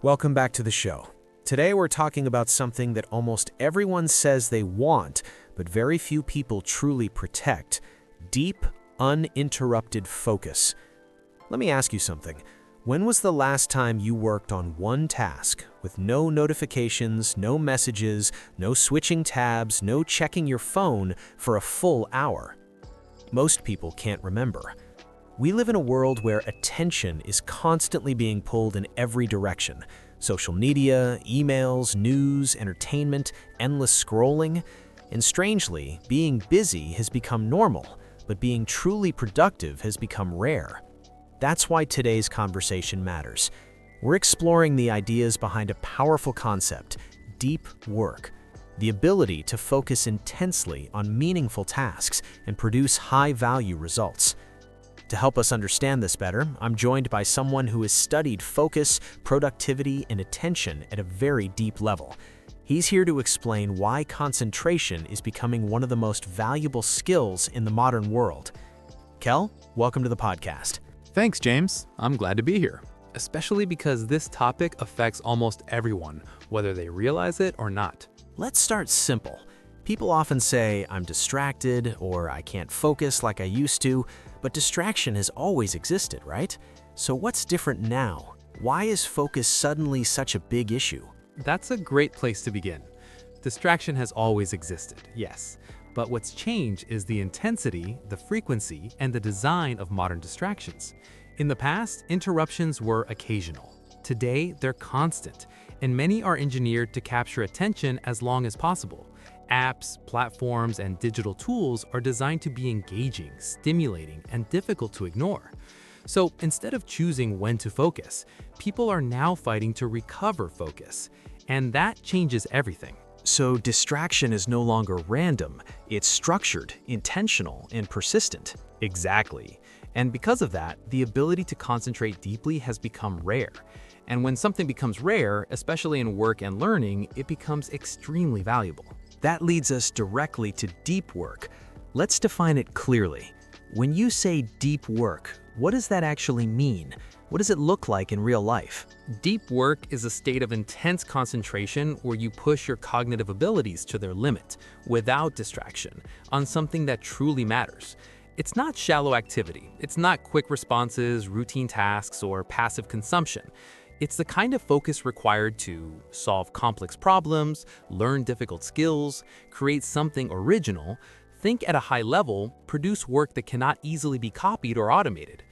Welcome back to the show. Today we're talking about something that almost everyone says they want, but very few people truly protect: deep, uninterrupted focus. Let me ask you something. When was the last time you worked on one task with no notifications, no messages, no switching tabs, no checking your phone for a full hour? Most people can't remember. We live in a world where attention is constantly being pulled in every direction. Social media, emails, news, entertainment, endless scrolling. And strangely, being busy has become normal, but being truly productive has become rare. That's why today's conversation matters. We're exploring the ideas behind a powerful concept: deep work. The ability to focus intensely on meaningful tasks and produce high-value results. To help us understand this better, I'm joined by someone who has studied focus, productivity, and attention at a very deep level. He's here to explain why concentration is becoming one of the most valuable skills in the modern world. Cal, welcome to the podcast. Thanks, James. I'm glad to be here, especially because this topic affects almost everyone, whether they realize it or not. Let's start simple. People often say, I'm distracted, or I can't focus like I used to, but distraction has always existed, right? So what's different now? Why is focus suddenly such a big issue? That's a great place to begin. Distraction has always existed, yes, but what's changed is the intensity, the frequency, and the design of modern distractions. In the past, interruptions were occasional. Today, they're constant, and many are engineered to capture attention as long as possible. Apps, platforms, and digital tools are designed to be engaging, stimulating, and difficult to ignore. So instead of choosing when to focus, people are now fighting to recover focus, and that changes everything. So distraction is no longer random, it's structured, intentional, and persistent. Exactly. And because of that, the ability to concentrate deeply has become rare. And when something becomes rare, especially in work and learning, it becomes extremely valuable. That leads us directly to deep work. Let's define it clearly. When you say deep work, what does that actually mean? What does it look like in real life? Deep work is a state of intense concentration where you push your cognitive abilities to their limit, without distraction, on something that truly matters. It's not shallow activity. It's not quick responses, routine tasks, or passive consumption. It's the kind of focus required to solve complex problems, learn difficult skills, create something original, think at a high level, produce work that cannot easily be copied or automated.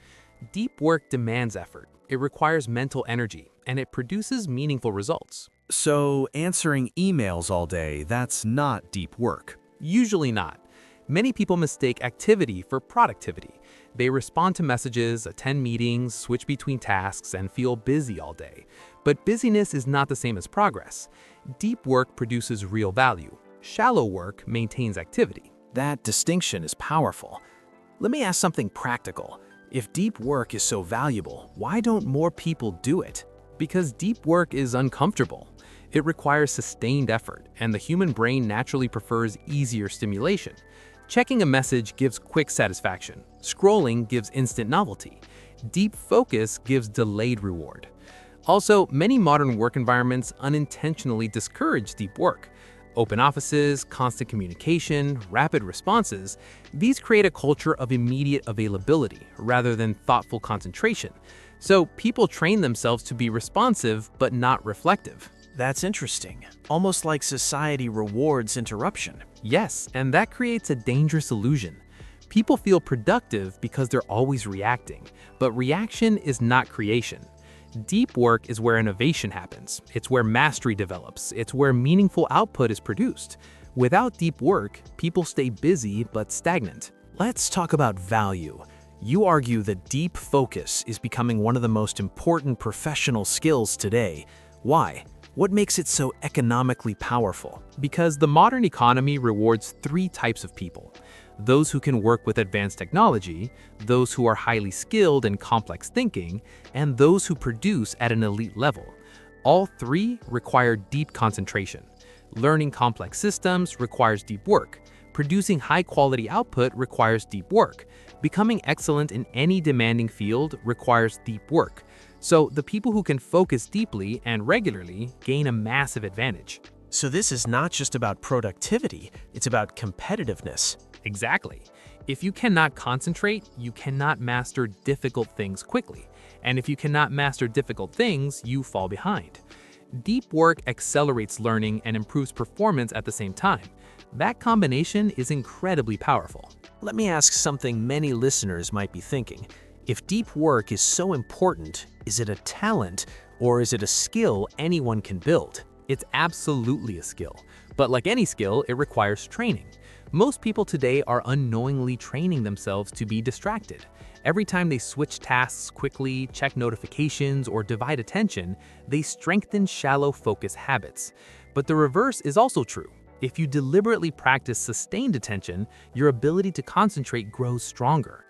Deep work demands effort. It requires mental energy, and it produces meaningful results. So answering emails all day, that's not deep work. Usually not. Many people mistake activity for productivity. They respond to messages, attend meetings, switch between tasks, and feel busy all day. But busyness is not the same as progress. Deep work produces real value. Shallow work maintains activity. That distinction is powerful. Let me ask something practical. If deep work is so valuable, why don't more people do it? Because deep work is uncomfortable. It requires sustained effort, and the human brain naturally prefers easier stimulation. Checking a message gives quick satisfaction. Scrolling gives instant novelty. Deep focus gives delayed reward. Also, many modern work environments unintentionally discourage deep work. Open offices, constant communication, rapid responses, these create a culture of immediate availability rather than thoughtful concentration. So people train themselves to be responsive but not reflective. That's interesting. Almost like society rewards interruption. Yes, and that creates a dangerous illusion. People feel productive because they're always reacting, but reaction is not creation. Deep work is where innovation happens. It's where mastery develops. It's where meaningful output is produced. Without deep work, people stay busy but stagnant. Let's talk about value. You argue that deep focus is becoming one of the most important professional skills today. Why? What makes it so economically powerful? Because the modern economy rewards three types of people: those who can work with advanced technology, those who are highly skilled in complex thinking, and those who produce at an elite level. All three require deep concentration. Learning complex systems requires deep work. Producing high-quality output requires deep work. Becoming excellent in any demanding field requires deep work. So the people who can focus deeply and regularly gain a massive advantage. So this is not just about productivity, it's about competitiveness. Exactly. If you cannot concentrate, you cannot master difficult things quickly. And if you cannot master difficult things, you fall behind. Deep work accelerates learning and improves performance at the same time. That combination is incredibly powerful. Let me ask something many listeners might be thinking. If deep work is so important, is it a talent or is it a skill anyone can build? It's absolutely a skill, but like any skill, it requires training. Most people today are unknowingly training themselves to be distracted. Every time they switch tasks quickly, check notifications, or divide attention, they strengthen shallow focus habits. But the reverse is also true. If you deliberately practice sustained attention, your ability to concentrate grows stronger.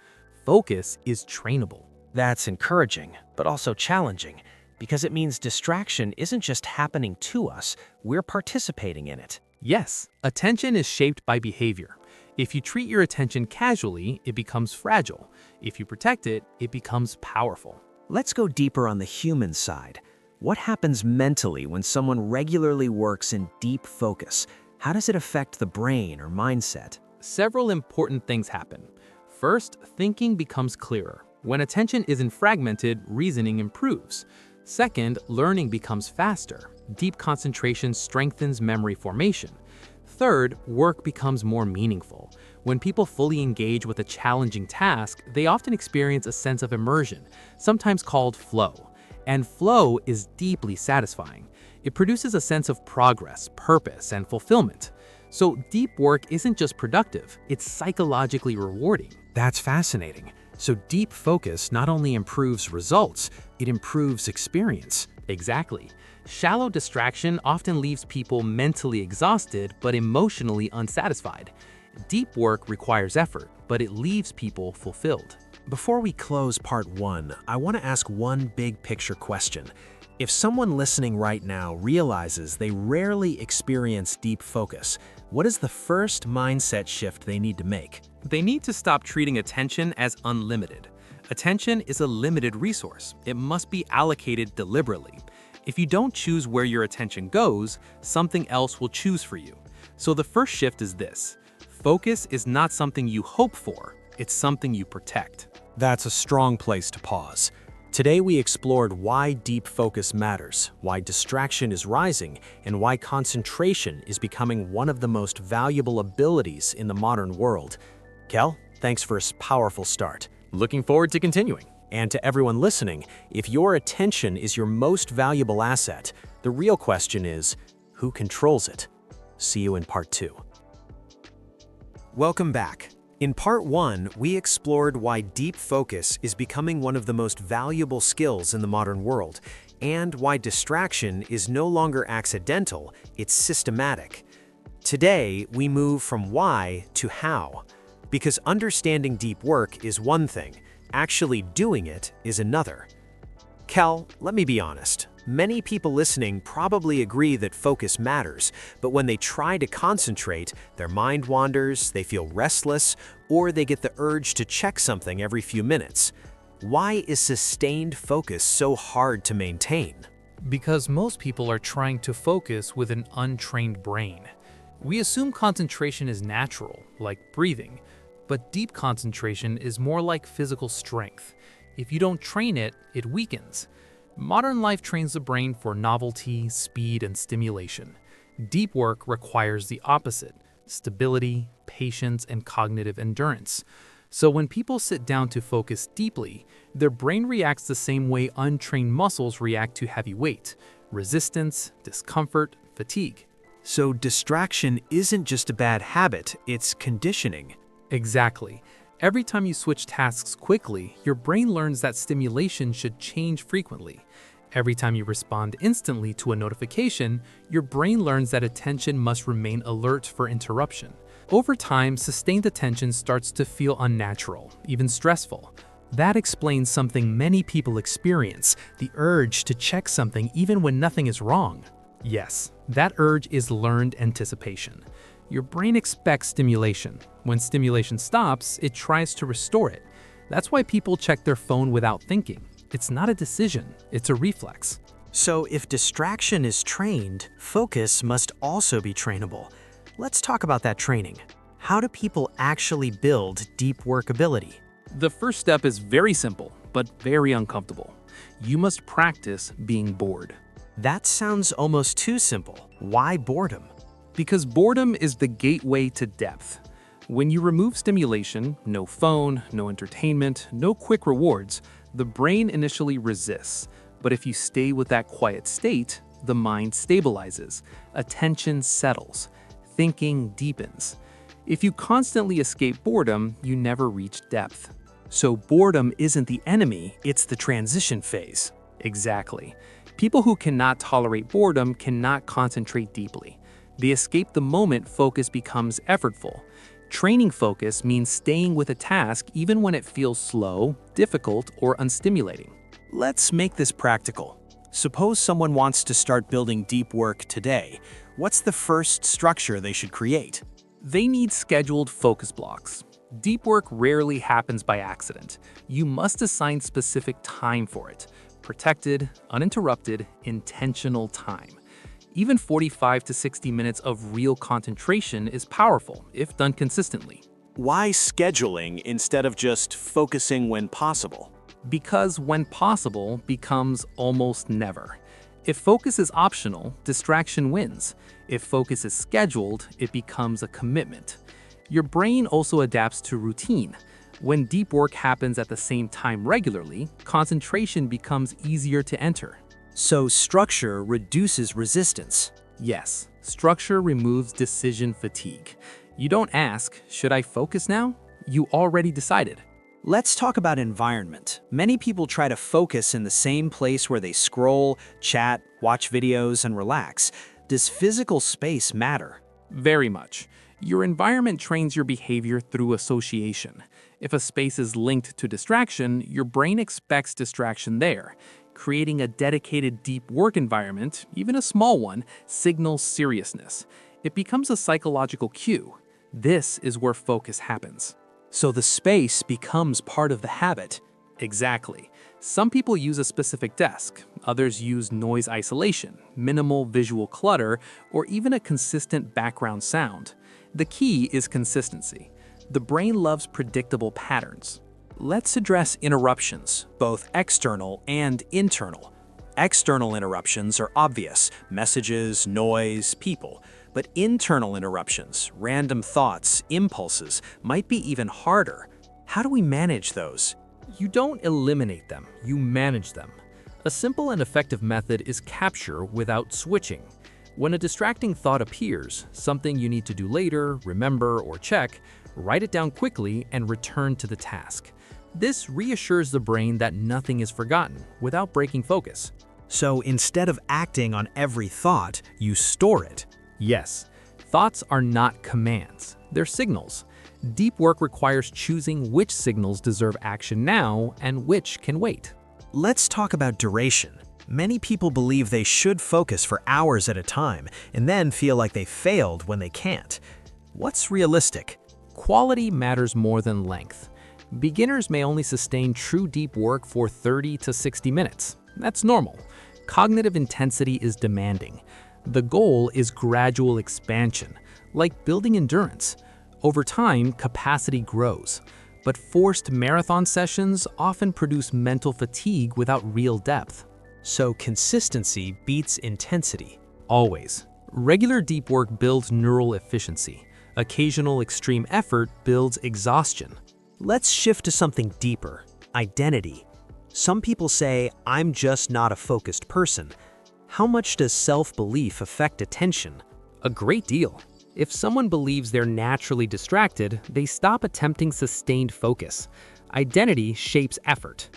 Focus is trainable. That's encouraging, but also challenging, because it means distraction isn't just happening to us, we're participating in it. Yes, attention is shaped by behavior. If you treat your attention casually, it becomes fragile. If you protect it, it becomes powerful. Let's go deeper on the human side. What happens mentally when someone regularly works in deep focus? How does it affect the brain or mindset? Several important things happen. First, thinking becomes clearer. When attention isn't fragmented, reasoning improves. Second, learning becomes faster. Deep concentration strengthens memory formation. Third, work becomes more meaningful. When people fully engage with a challenging task, they often experience a sense of immersion, sometimes called flow. And flow is deeply satisfying. It produces a sense of progress, purpose, and fulfillment. So deep work isn't just productive, it's psychologically rewarding. That's fascinating. So deep focus not only improves results, it improves experience. Exactly. Shallow distraction often leaves people mentally exhausted but emotionally unsatisfied. Deep work requires effort, but it leaves people fulfilled. Before we close part 1, I want to ask one big picture question. If someone listening right now realizes they rarely experience deep focus, what is the first mindset shift they need to make? They need to stop treating attention as unlimited. Attention is a limited resource. It must be allocated deliberately. If you don't choose where your attention goes, something else will choose for you. So the first shift is this. Focus is not something you hope for, it's something you protect. That's a strong place to pause. Today we explored why deep focus matters, why distraction is rising, and why concentration is becoming one of the most valuable abilities in the modern world. Cal, thanks for a powerful start. Looking forward to continuing. And to everyone listening, if your attention is your most valuable asset, the real question is, who controls it? See you in part 2. Welcome back. In part 1, we explored why deep focus is becoming one of the most valuable skills in the modern world, and why distraction is no longer accidental, it's systematic. Today, we move from why to how, because understanding deep work is one thing, actually doing it is another. Cal, let me be honest. Many people listening probably agree that focus matters, but when they try to concentrate, their mind wanders, they feel restless, or they get the urge to check something every few minutes. Why is sustained focus so hard to maintain? Because most people are trying to focus with an untrained brain. We assume concentration is natural, like breathing, but deep concentration is more like physical strength. If you don't train it, it weakens. Modern life trains the brain for novelty, speed, and stimulation. Deep work requires the opposite: stability, patience, and cognitive endurance. So when people sit down to focus deeply, their brain reacts the same way untrained muscles react to heavy weight: resistance, discomfort, fatigue. So distraction isn't just a bad habit, it's conditioning. Exactly. Every time you switch tasks quickly, your brain learns that stimulation should change frequently. Every time you respond instantly to a notification, your brain learns that attention must remain alert for interruption. Over time, sustained attention starts to feel unnatural, even stressful. That explains something many people experience: the urge to check something even when nothing is wrong. Yes, that urge is learned anticipation. Your brain expects stimulation. When stimulation stops, it tries to restore it. That's why people check their phone without thinking. It's not a decision, it's a reflex. So if distraction is trained, focus must also be trainable. Let's talk about that training. How do people actually build deep work ability? The first step is very simple, but very uncomfortable. You must practice being bored. That sounds almost too simple. Why boredom? Because boredom is the gateway to depth. When you remove stimulation, no phone, no entertainment, no quick rewards, the brain initially resists. But if you stay with that quiet state, the mind stabilizes, attention settles, thinking deepens. If you constantly escape boredom, you never reach depth. So boredom isn't the enemy, it's the transition phase. Exactly. People who cannot tolerate boredom cannot concentrate deeply. They escape the moment focus becomes effortful. Training focus means staying with a task even when it feels slow, difficult, or unstimulating. Let's make this practical. Suppose someone wants to start building deep work today. What's the first structure they should create? They need scheduled focus blocks. Deep work rarely happens by accident. You must assign specific time for it. Protected, uninterrupted, intentional time. Even 45 to 60 minutes of real concentration is powerful if done consistently. Why scheduling instead of just focusing when possible? Because when possible becomes almost never. If focus is optional, distraction wins. If focus is scheduled, it becomes a commitment. Your brain also adapts to routine. When deep work happens at the same time regularly, concentration becomes easier to enter. So structure reduces resistance. Yes, structure removes decision fatigue. You don't ask, should I focus now? You already decided. Let's talk about environment. Many people try to focus in the same place where they scroll, chat, watch videos, and relax. Does physical space matter? Very much. Your environment trains your behavior through association. If a space is linked to distraction, your brain expects distraction there. Creating a dedicated deep work environment, even a small one, signals seriousness. It becomes a psychological cue. This is where focus happens. So the space becomes part of the habit. Exactly. Some people use a specific desk, others use noise isolation, minimal visual clutter, or even a consistent background sound. The key is consistency. The brain loves predictable patterns. Let's address interruptions, both external and internal. External interruptions are obvious, messages, noise, people. But internal interruptions, random thoughts, impulses, might be even harder. How do we manage those? You don't eliminate them, you manage them. A simple and effective method is capture without switching. When a distracting thought appears, something you need to do later, remember, or check, write it down quickly and return to the task. This reassures the brain that nothing is forgotten without breaking focus. So instead of acting on every thought, you store it. Yes, thoughts are not commands, they're signals. Deep work requires choosing which signals deserve action now and which can wait. Let's talk about duration. Many people believe they should focus for hours at a time and then feel like they failed when they can't. What's realistic? Quality matters more than length. Beginners may only sustain true deep work for 30 to 60 minutes. That's normal. Cognitive intensity is demanding. The goal is gradual expansion, like building endurance. Over time, capacity grows. But forced marathon sessions often produce mental fatigue without real depth. So consistency beats intensity. Always. Regular deep work builds neural efficiency. Occasional extreme effort builds exhaustion. Let's shift to something deeper, identity. Some people say, I'm just not a focused person. How much does self-belief affect attention? A great deal. If someone believes they're naturally distracted, they stop attempting sustained focus. Identity shapes effort.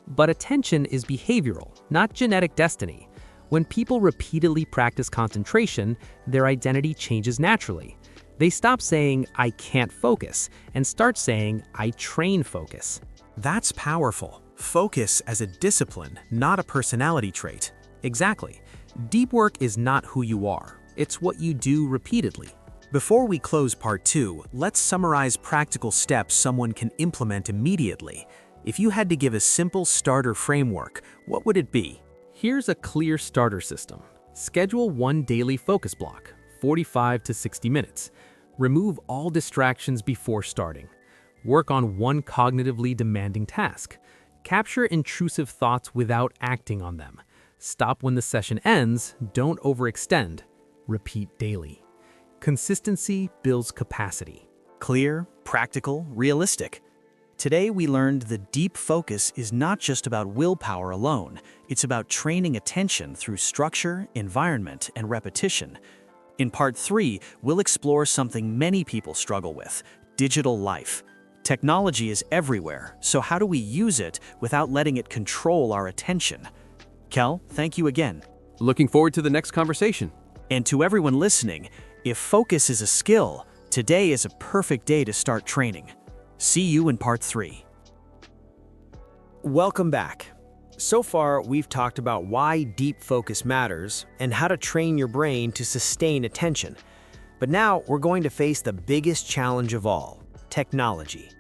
But attention is behavioral, not genetic destiny. When people repeatedly practice concentration, their identity changes naturally. They stop saying, I can't focus, and start saying, I train focus. That's powerful. Focus as a discipline, not a personality trait. Exactly. Deep work is not who you are. It's what you do repeatedly. Before we close part 2, let's summarize practical steps someone can implement immediately. If you had to give a simple starter framework, what would it be? Here's a clear starter system. Schedule one daily focus block, 45 to 60 minutes. Remove all distractions before starting. Work on one cognitively demanding task. Capture intrusive thoughts without acting on them. Stop when the session ends, don't overextend. Repeat daily. Consistency builds capacity. Clear, practical, realistic. Today we learned that deep focus is not just about willpower alone. It's about training attention through structure, environment, and repetition. In Part 3, we'll explore something many people struggle with: digital life. Technology is everywhere, so how do we use it without letting it control our attention? Cal, thank you again. Looking forward to the next conversation. And to everyone listening, if focus is a skill, today is a perfect day to start training. See you in Part 3. Welcome back. So far, we've talked about why deep focus matters and how to train your brain to sustain attention. But now we're going to face the biggest challenge of all: technology.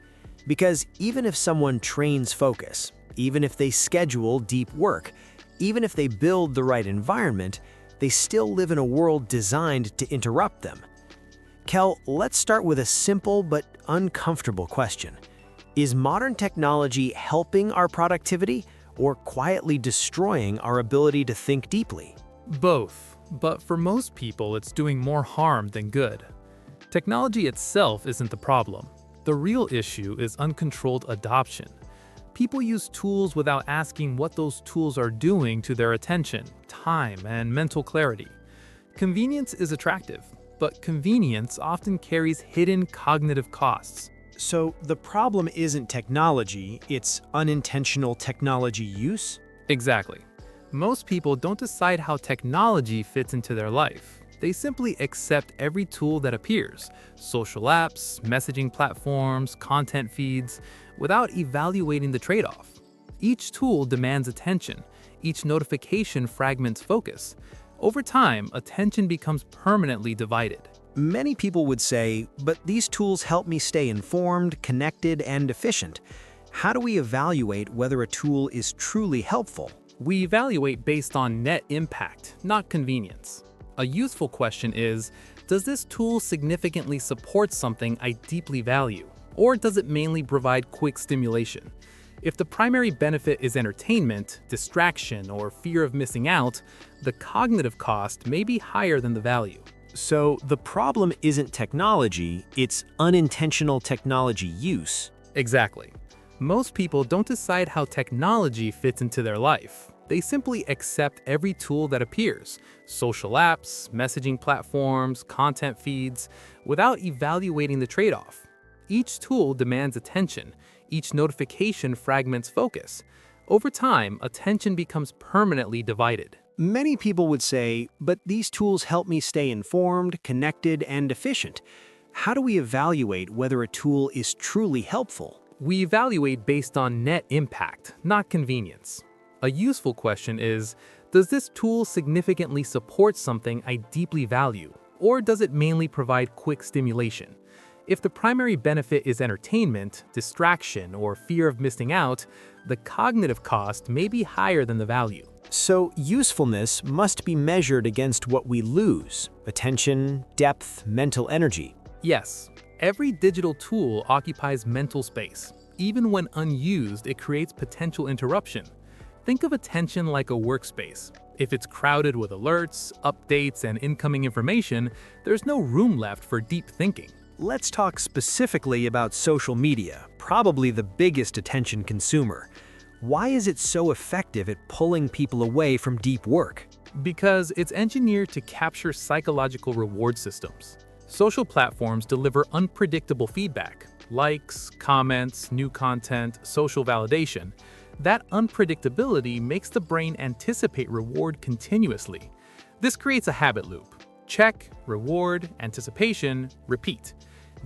Because even if someone trains focus, even if they schedule deep work, even if they build the right environment, they still live in a world designed to interrupt them. Kel, let's start with a simple but uncomfortable question. Is modern technology helping our productivity or quietly destroying our ability to think deeply? Both, but for most people it's doing more harm than good. Technology itself isn't the problem. The real issue is uncontrolled adoption. People use tools without asking what those tools are doing to their attention, time, and mental clarity. Convenience is attractive, but convenience often carries hidden cognitive costs. So the problem isn't technology, it's unintentional technology use? Exactly. Most people don't decide how technology fits into their life. They simply accept every tool that appears: social apps, messaging platforms, content feeds, without evaluating the trade-off. Each tool demands attention. Each notification fragments focus. Over time, attention becomes permanently divided. Many people would say, but these tools help me stay informed, connected, and efficient. How do we evaluate whether a tool is truly helpful? We evaluate based on net impact, not convenience. A useful question is, does this tool significantly support something I deeply value, or does it mainly provide quick stimulation? If the primary benefit is entertainment, distraction, or fear of missing out, the cognitive cost may be higher than the value. So the problem isn't technology, it's unintentional technology use. Exactly. Most people don't decide how technology fits into their life. They simply accept every tool that appears: social apps, messaging platforms, content feeds, without evaluating the trade-off. Each tool demands attention. Each notification fragments focus. Over time, attention becomes permanently divided. Many people would say, but these tools help me stay informed, connected, and efficient. How do we evaluate whether a tool is truly helpful? We evaluate based on net impact, not convenience. A useful question is, does this tool significantly support something I deeply value, or does it mainly provide quick stimulation? If the primary benefit is entertainment, distraction, or fear of missing out, the cognitive cost may be higher than the value. So usefulness must be measured against what we lose: attention, depth, mental energy. Yes, every digital tool occupies mental space. Even when unused, it creates potential interruption. Think of attention like a workspace. If it's crowded with alerts, updates, and incoming information, there's no room left for deep thinking. Let's talk specifically about social media, probably the biggest attention consumer. Why is it so effective at pulling people away from deep work? Because it's engineered to capture psychological reward systems. Social platforms deliver unpredictable feedback: likes, comments, new content, social validation. That unpredictability makes the brain anticipate reward continuously. This creates a habit loop: check, reward, anticipation, repeat.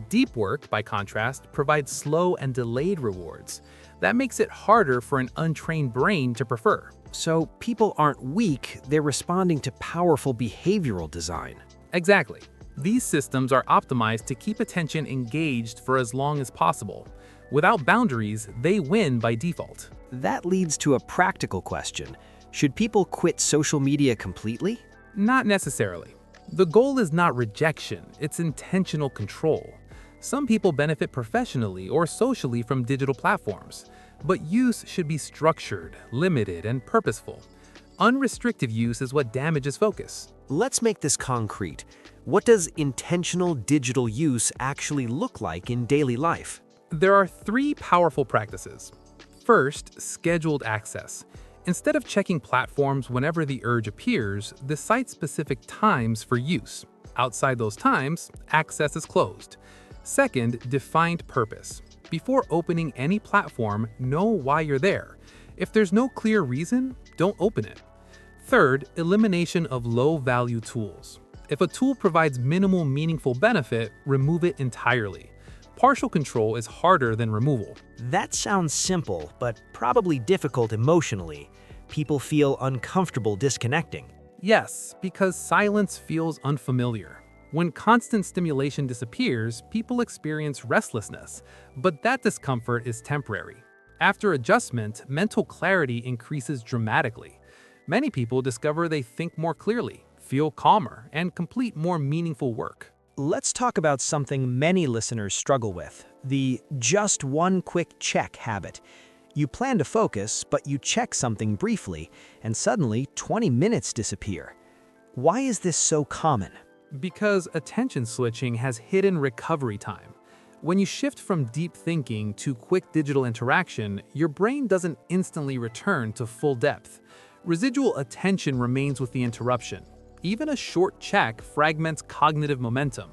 Deep work, by contrast, provides slow and delayed rewards. That makes it harder for an untrained brain to prefer. So people aren't weak, they're responding to powerful behavioral design. Exactly. These systems are optimized to keep attention engaged for as long as possible. Without boundaries, they win by default. That leads to a practical question. Should people quit social media completely? Not necessarily. The goal is not rejection, it's intentional control. Some people benefit professionally or socially from digital platforms, but use should be structured, limited, and purposeful. Unrestricted use is what damages focus. Let's make this concrete. What does intentional digital use actually look like in daily life? There are 3 powerful practices. First, scheduled access. Instead of checking platforms whenever the urge appears, decide specific times for use. Outside those times, access is closed. Second, defined purpose. Before opening any platform, know why you're there. If there's no clear reason, don't open it. Third, elimination of low-value tools. If a tool provides minimal meaningful benefit, remove it entirely. Partial control is harder than removal. That sounds simple, but probably difficult emotionally. People feel uncomfortable disconnecting. Yes, because silence feels unfamiliar. When constant stimulation disappears, people experience restlessness, but that discomfort is temporary. After adjustment, mental clarity increases dramatically. Many people discover they think more clearly, feel calmer, and complete more meaningful work. Let's talk about something many listeners struggle with, the just one quick check habit. You plan to focus, but you check something briefly, and suddenly 20 minutes disappear. Why is this so common? Because attention switching has hidden recovery time. When you shift from deep thinking to quick digital interaction, your brain doesn't instantly return to full depth. Residual attention remains with the interruption. Even a short check fragments cognitive momentum.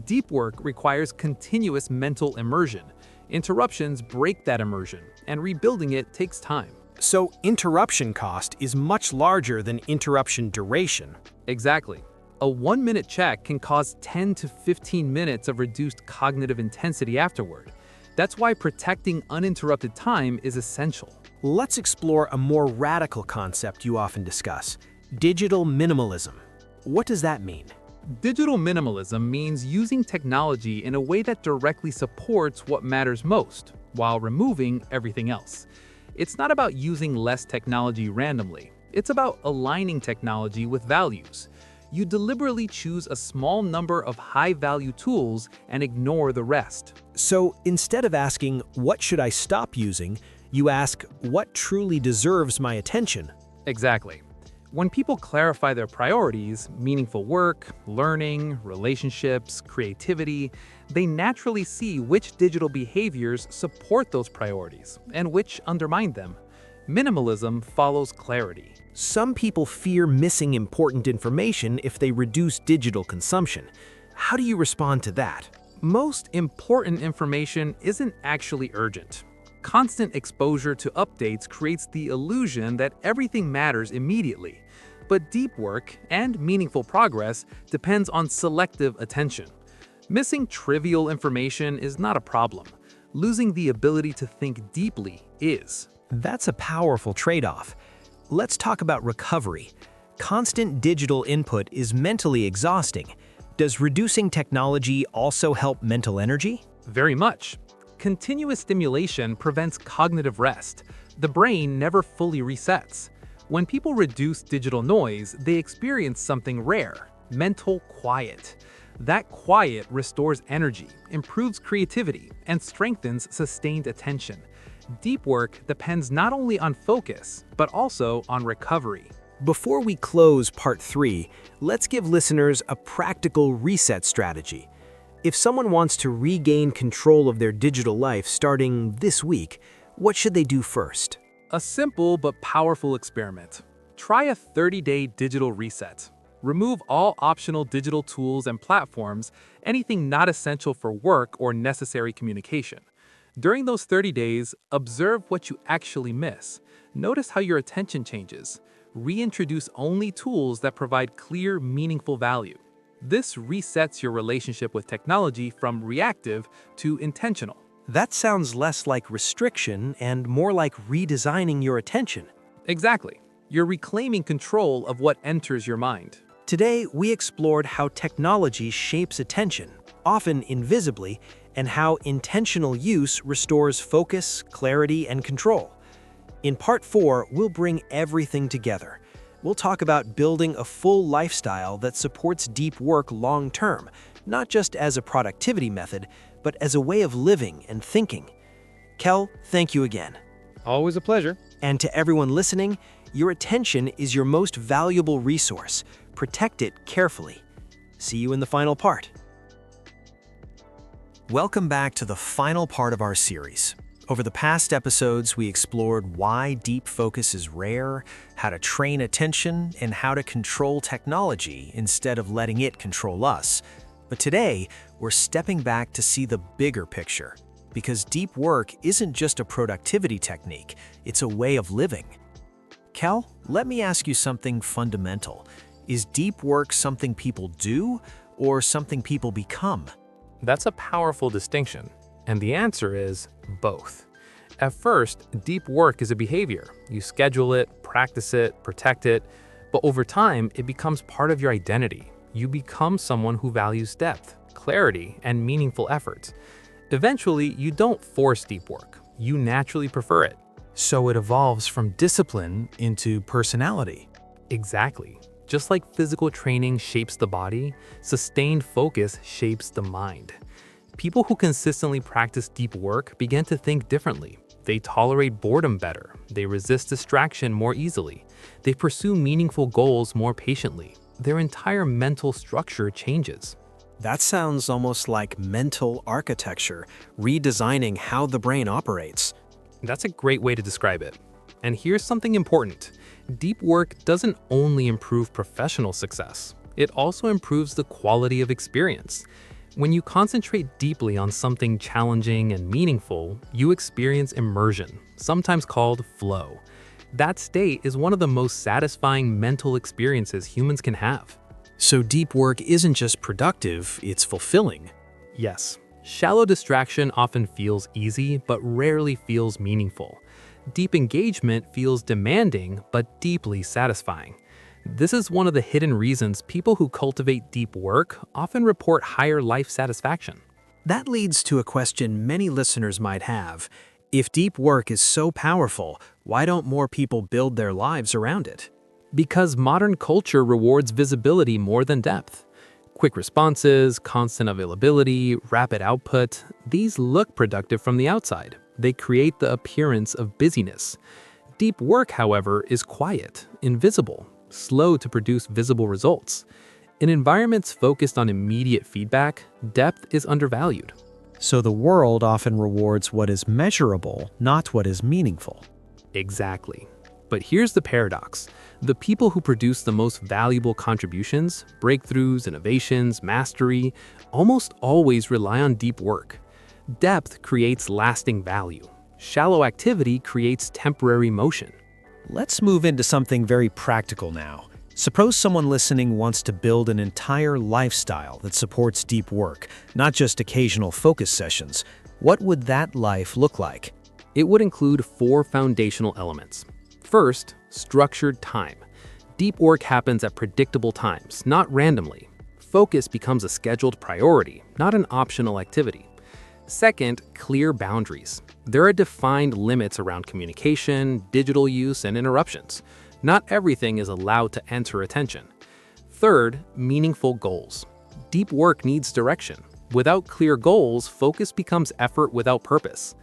Deep work requires continuous mental immersion. Interruptions break that immersion, and rebuilding it takes time. So interruption cost is much larger than interruption duration. Exactly. A 1-minute check can cause 10 to 15 minutes of reduced cognitive intensity afterward. That's why protecting uninterrupted time is essential. Let's explore a more radical concept you often discuss: digital minimalism. What does that mean? Digital minimalism means using technology in a way that directly supports what matters most, while removing everything else. It's not about using less technology randomly. It's about aligning technology with values. You deliberately choose a small number of high-value tools and ignore the rest. So instead of asking, "What should I stop using?" you ask, "What truly deserves my attention?" Exactly. When people clarify their priorities, meaningful work, learning, relationships, creativity, they naturally see which digital behaviors support those priorities and which undermine them. Minimalism follows clarity. Some people fear missing important information if they reduce digital consumption. How do you respond to that? Most important information isn't actually urgent. Constant exposure to updates creates the illusion that everything matters immediately. But deep work and meaningful progress depends on selective attention. Missing trivial information is not a problem. Losing the ability to think deeply is. That's a powerful trade-off. Let's talk about recovery. Constant digital input is mentally exhausting. Does reducing technology also help mental energy? Very much. Continuous stimulation prevents cognitive rest. The brain never fully resets. When people reduce digital noise, they experience something rare: mental quiet. That quiet restores energy, improves creativity, and strengthens sustained attention. Deep work depends not only on focus, but also on recovery. Before we close part 3, let's give listeners a practical reset strategy. If someone wants to regain control of their digital life starting this week, what should they do first? A simple but powerful experiment. Try a 30-day digital reset. Remove all optional digital tools and platforms, anything not essential for work or necessary communication. During those 30 days, observe what you actually miss. Notice how your attention changes. Reintroduce only tools that provide clear, meaningful value. This resets your relationship with technology from reactive to intentional. That sounds less like restriction and more like redesigning your attention. Exactly. You're reclaiming control of what enters your mind. Today, we explored how technology shapes attention, often invisibly, and how intentional use restores focus, clarity, and control. In Part 4, we'll bring everything together. We'll talk about building a full lifestyle that supports deep work long-term, not just as a productivity method, but as a way of living and thinking. Cal, thank you again. Always a pleasure. And to everyone listening, your attention is your most valuable resource. Protect it carefully. See you in the final part. Welcome back to the final part of our series. Over the past episodes, we explored why deep focus is rare, how to train attention, and how to control technology instead of letting it control us. But today, we're stepping back to see the bigger picture. Because deep work isn't just a productivity technique, it's a way of living. Cal, let me ask you something fundamental. Is deep work something people do or something people become? That's a powerful distinction, and the answer is both. At first, deep work is a behavior. You schedule it, practice it, protect it, but over time, it becomes part of your identity. You become someone who values depth, clarity, and meaningful effort. Eventually, you don't force deep work. You naturally prefer it. So it evolves from discipline into personality. Exactly. Just like physical training shapes the body, sustained focus shapes the mind. People who consistently practice deep work begin to think differently. They tolerate boredom better. They resist distraction more easily. They pursue meaningful goals more patiently. Their entire mental structure changes. That sounds almost like mental architecture, redesigning how the brain operates. That's a great way to describe it. And here's something important. Deep work doesn't only improve professional success, it also improves the quality of experience. When you concentrate deeply on something challenging and meaningful, you experience immersion, sometimes called flow. That state is one of the most satisfying mental experiences humans can have. So deep work isn't just productive, it's fulfilling. Yes, shallow distraction often feels easy, but rarely feels meaningful. Deep engagement feels demanding, but deeply satisfying. This is one of the hidden reasons people who cultivate deep work often report higher life satisfaction. That leads to a question many listeners might have. If deep work is so powerful, why don't more people build their lives around it? Because modern culture rewards visibility more than depth. Quick responses, constant availability, rapid output, these look productive from the outside. They create the appearance of busyness. Deep work, however, is quiet, invisible, slow to produce visible results. In environments focused on immediate feedback, depth is undervalued. So the world often rewards what is measurable, not what is meaningful. Exactly. But here's the paradox. The people who produce the most valuable contributions, breakthroughs, innovations, mastery, almost always rely on deep work. Depth creates lasting value. Shallow activity creates temporary motion. Let's move into something very practical now. Suppose someone listening wants to build an entire lifestyle that supports deep work, not just occasional focus sessions. What would that life look like? It would include 4 foundational elements. First, structured time. Deep work happens at predictable times, not randomly. Focus becomes a scheduled priority, not an optional activity. Second, clear boundaries. There are defined limits around communication, digital use, and interruptions. Not everything is allowed to enter attention. Third, meaningful goals. Deep work needs direction. Without clear goals, focus becomes effort without purpose.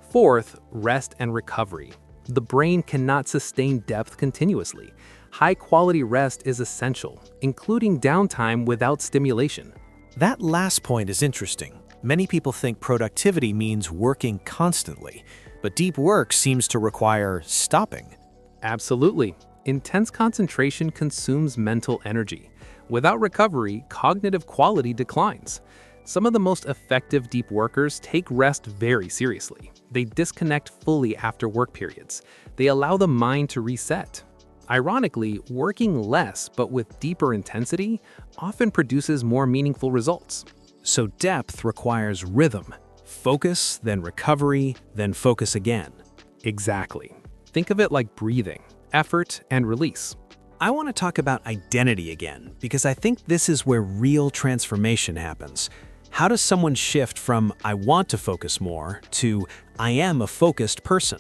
Fourth, rest and recovery. The brain cannot sustain depth continuously. High-quality rest is essential, including downtime without stimulation. That last point is interesting. Many people think productivity means working constantly, but deep work seems to require stopping. Absolutely. Intense concentration consumes mental energy. Without recovery, cognitive quality declines. Some of the most effective deep workers take rest very seriously. They disconnect fully after work periods. They allow the mind to reset. Ironically, working less but with deeper intensity often produces more meaningful results. So depth requires rhythm. Focus, then recovery, then focus again. Exactly. Think of it like breathing, effort, and release. I want to talk about identity again, because I think this is where real transformation happens. How does someone shift from "I want to focus more" to "I am a focused person"?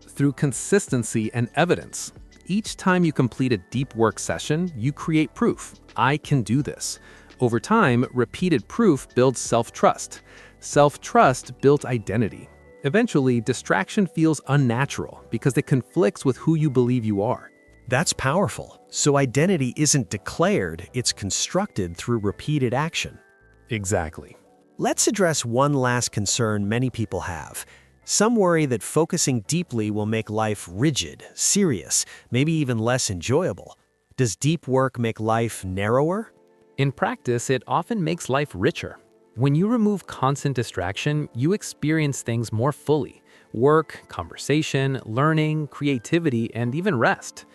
Through consistency and evidence. Each time you complete a deep work session, you create proof. I can do this. Over time, repeated proof builds self-trust. Self-trust builds identity. Eventually, distraction feels unnatural because it conflicts with who you believe you are. That's powerful. So identity isn't declared, it's constructed through repeated action. Exactly. Let's address one last concern many people have. Some worry that focusing deeply will make life rigid, serious, maybe even less enjoyable. Does deep work make life narrower? In practice, it often makes life richer. When you remove constant distraction, you experience things more fully. Work, conversation, learning, creativity, and even rest.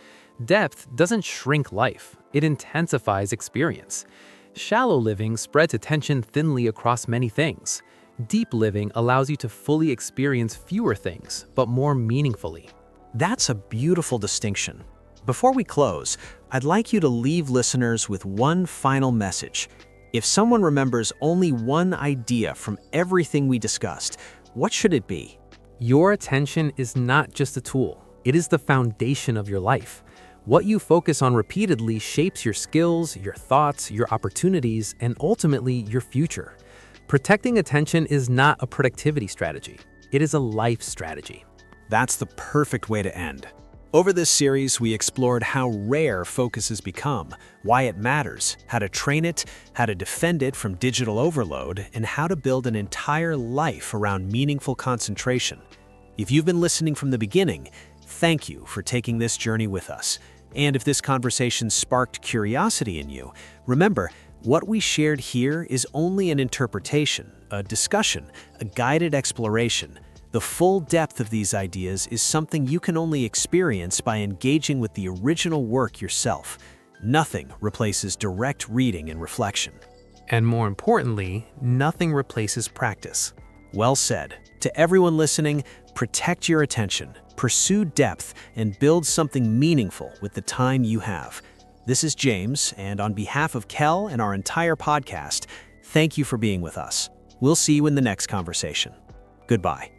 Depth doesn't shrink life, it intensifies experience. Shallow living spreads attention thinly across many things. Deep living allows you to fully experience fewer things, but more meaningfully. That's a beautiful distinction. Before we close, I'd like you to leave listeners with one final message. If someone remembers only one idea from everything we discussed, what should it be? Your attention is not just a tool, it is the foundation of your life. What you focus on repeatedly shapes your skills, your thoughts, your opportunities, and ultimately your future. Protecting attention is not a productivity strategy, it is a life strategy. That's the perfect way to end. Over this series, we explored how rare focus has become, why it matters, how to train it, how to defend it from digital overload, and how to build an entire life around meaningful concentration. If you've been listening from the beginning, thank you for taking this journey with us. And if this conversation sparked curiosity in you, remember, what we shared here is only an interpretation, a discussion, a guided exploration. The full depth of these ideas is something you can only experience by engaging with the original work yourself. Nothing replaces direct reading and reflection. And more importantly, nothing replaces practice. Well said. To everyone listening, protect your attention, pursue depth, and build something meaningful with the time you have. This is James, and on behalf of Cal and our entire podcast, thank you for being with us. We'll see you in the next conversation. Goodbye.